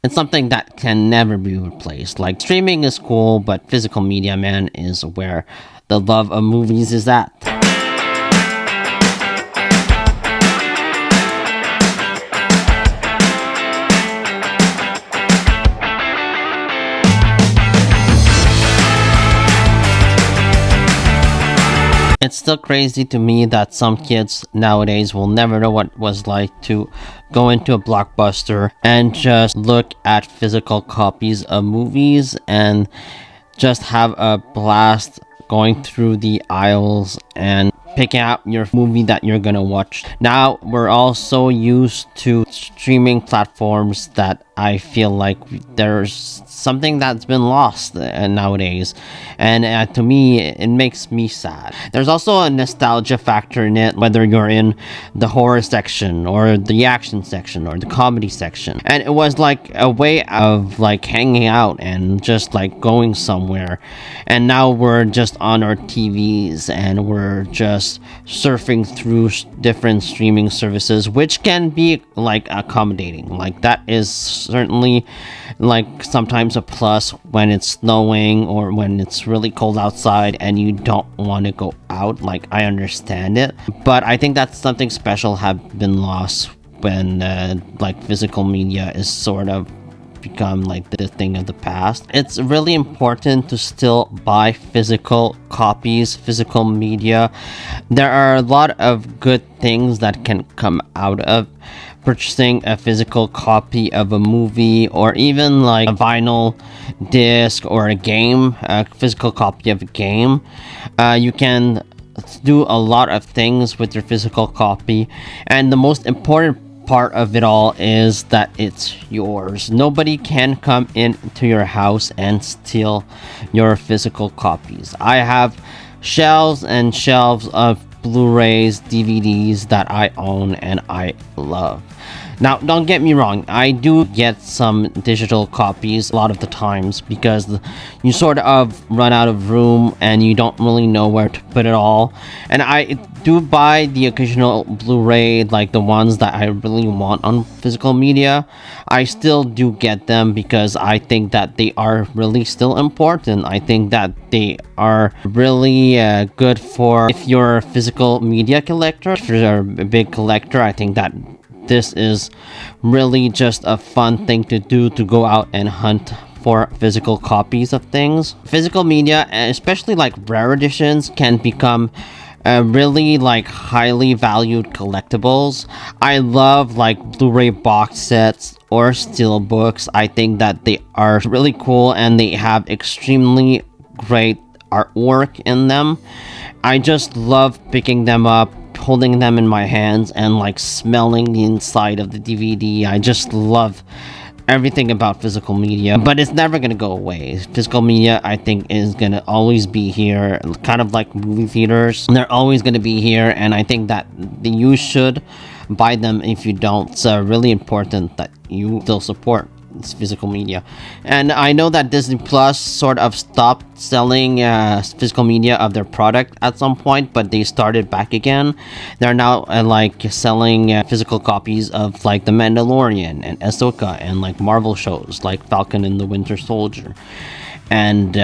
It's something that can never be replaced. Like, streaming is cool, but physical media, man, is where the love of movies is at. It's still crazy to me that some kids nowadays will never know what it was like to go into a blockbuster and just look at physical copies of movies and just have a blast going through the aisles and picking out your movie that you're gonna watch. Now we're all so used to streaming platforms that I feel like there's something that's been lost nowadays, and to me it makes me sad. There's also a nostalgia factor in it, whether you're in the horror section or the action section or the comedy section, and it was like a way of like hanging out and just like going somewhere. And now we're just on our TVs and we're just surfing through different streaming services, which can be like accommodating. Like, that is certainly like sometimes a plus when it's snowing or when it's really cold outside and you don't want to go out. Like, I understand it, but I think that's something special have been lost when like physical media is sort of become like the thing of the past. It's really important to still buy physical copies, physical media. There are a lot of good things that can come out of purchasing a physical copy of a movie, or even like a vinyl disc or a game, a physical copy of a game. You can do a lot of things with your physical copy, and the most important part of it all is that it's yours. Nobody can come into your house and steal your physical copies. I have shelves and shelves of Blu-rays, DVDs that I own and I love. Now, don't get me wrong, I do get some digital copies a lot of the times because you sort of run out of room and you don't really know where to put it all. And I do buy the occasional Blu-ray, like the ones that I really want on physical media. I still do get them because I think that they are really still important. I think that they are really good for if you're a physical media collector. If you're a big collector, I think that this is really just a fun thing to do, to go out and hunt for physical copies of things. Physical media, especially like rare editions, can become really like highly valued collectibles. I love like Blu-ray box sets or steel books. I think that they are really cool and they have extremely great artwork in them. I just love picking them up, holding them in my hands, and like smelling the inside of the DVD. I just love everything about physical media, but it's never gonna go away. Physical media, I think, is gonna always be here, kind of like movie theaters. They're always gonna be here, and I think that you should buy them if you don't. It's really important that you still support physical media. And I know that Disney Plus sort of stopped selling physical media of their product at some point, but they started back again. They're now like selling physical copies of like The Mandalorian and Ahsoka and like Marvel shows like Falcon and the Winter Soldier and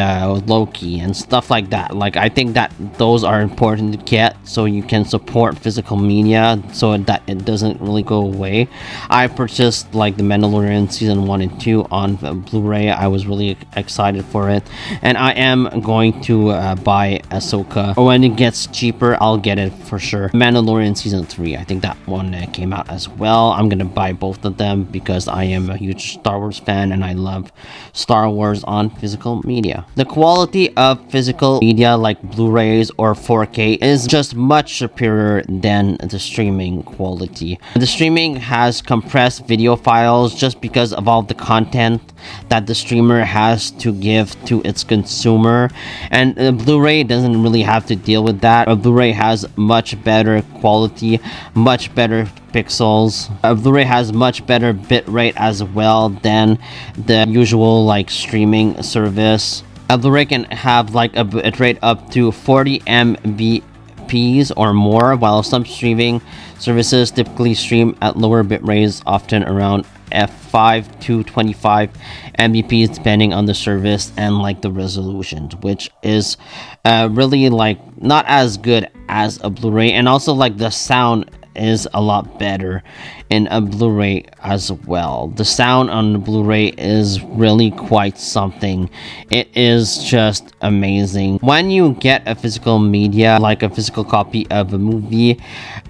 Loki and stuff like that. Like, I think that those are important to get so you can support physical media so that it doesn't really go away. I purchased like The Mandalorian season 1 and 2 on Blu-ray. I was really excited for it, and I am going to buy Ahsoka. When it gets cheaper, I'll get it for sure. Mandalorian season 3, I think that one came out as well. I'm gonna buy both of them because I am a huge Star Wars fan and I love Star Wars on physical media. The quality of physical media like Blu-rays or 4K is just much superior than the streaming quality. The streaming has compressed video files just because of all the content that the streamer has to give to its consumer, and the Blu-ray doesn't really have to deal with that. A Blu-ray has much better quality, much better pixels. A Blu-ray has much better bitrate as well than the usual like streaming service. A Blu-ray can have like a bitrate up to 40 Mbps or more, while some streaming services typically stream at lower bit rates, often around f5 to 25 mbps depending on the service and like the resolution, which is really like not as good as a Blu-ray, and also like the sound is a lot better in a Blu-ray as well. The sound on the Blu-ray is really quite something. It is just amazing. When you get a physical media, like a physical copy of a movie,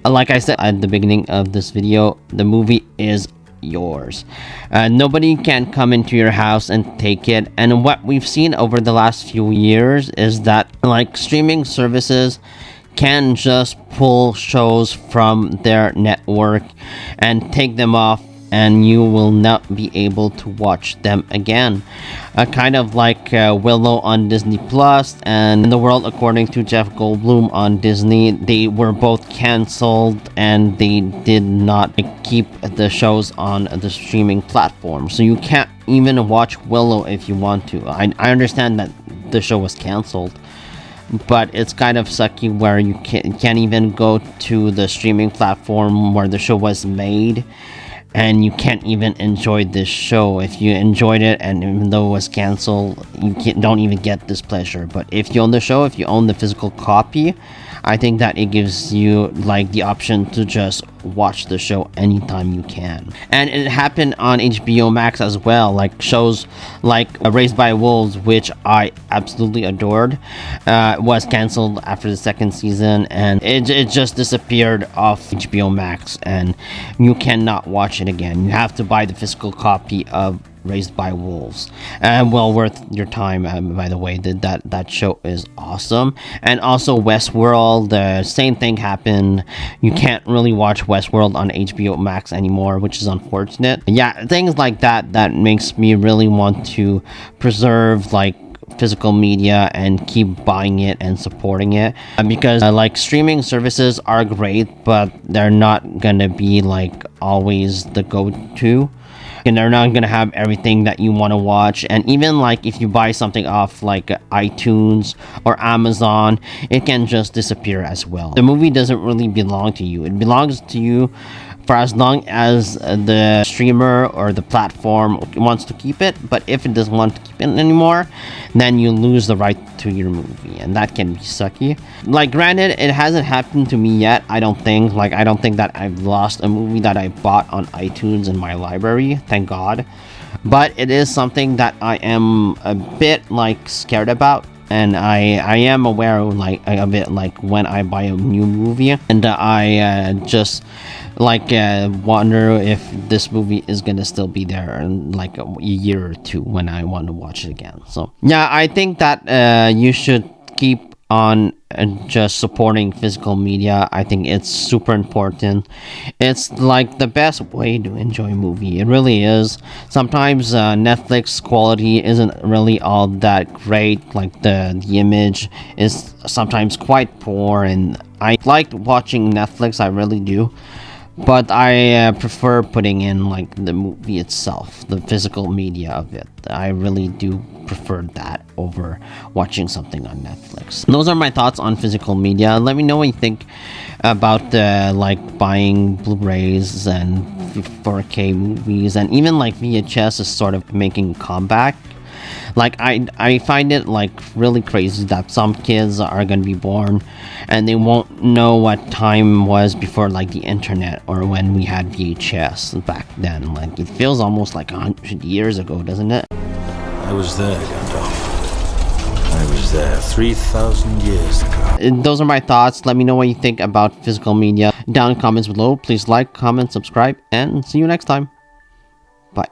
like I said at the beginning of this video, the movie is yours. Nobody can come into your house and take it. And what we've seen over the last few years is that like streaming services can just pull shows from their network and take them off, and you will not be able to watch them again. Kind of like Willow on Disney Plus and The World According to Jeff Goldblum on Disney. They were both canceled and they did not keep the shows on the streaming platform. So you can't even watch Willow if you want to. I understand that the show was canceled, but it's kind of sucky where you can't even go to the streaming platform where the show was made, and you can't even enjoy this show. If you enjoyed it, and even though it was canceled, you don't even get this pleasure. But if you own the show, if you own the physical copy, I think that it gives you like the option to just watch the show anytime you can. And it happened on HBO Max as well, like shows like Raised by Wolves, which I absolutely adored, was canceled after the second season, and it just disappeared off HBO Max, and you cannot watch it again. You have to buy the physical copy of Raised by Wolves, and well worth your time. By the way, that show is awesome. And also Westworld, the same thing happened. You can't really watch Westworld on HBO Max anymore, which is unfortunate. Yeah, things like that makes me really want to preserve like physical media and keep buying it and supporting it, because like streaming services are great, but they're not gonna be like always the go-to, and they're not gonna have everything that you want to watch. And even like if you buy something off like iTunes or Amazon, it can just disappear as well. The movie doesn't really belong to you. It belongs to you for as long as the streamer or the platform wants to keep it. But if it doesn't want to keep it anymore, then you lose the right to your movie, and that can be sucky. Like granted, it hasn't happened to me yet. I don't think that I've lost a movie that I bought on iTunes in my library, thank God. But it is something that I am a bit like scared about, and I am aware of like a bit like when I buy a new movie, and I just like wonder if this movie is gonna still be there in like a year or two when I want to watch it again. So yeah, I think that you should keep on just supporting physical media. I think it's super important. It's like the best way to enjoy a movie. It really is. Sometimes Netflix quality isn't really all that great. Like the image is sometimes quite poor, and I like watching Netflix, I really do. But I prefer putting in like the movie itself, the physical media of it. I really do prefer that over watching something on Netflix. Those are my thoughts on physical media. Let me know what you think about like buying Blu-rays and 4K movies, and even like VHS is sort of making a comeback. Like I find it like really crazy that some kids are gonna be born and they won't know what time was before like the internet or when we had VHS back then. Like it feels almost like 100 years ago, doesn't it? I was there, Gandalf. I was there 3,000 years ago. And those are my thoughts. Let me know what you think about physical media down in the comments below. Please like, comment, subscribe, and see you next time. Bye.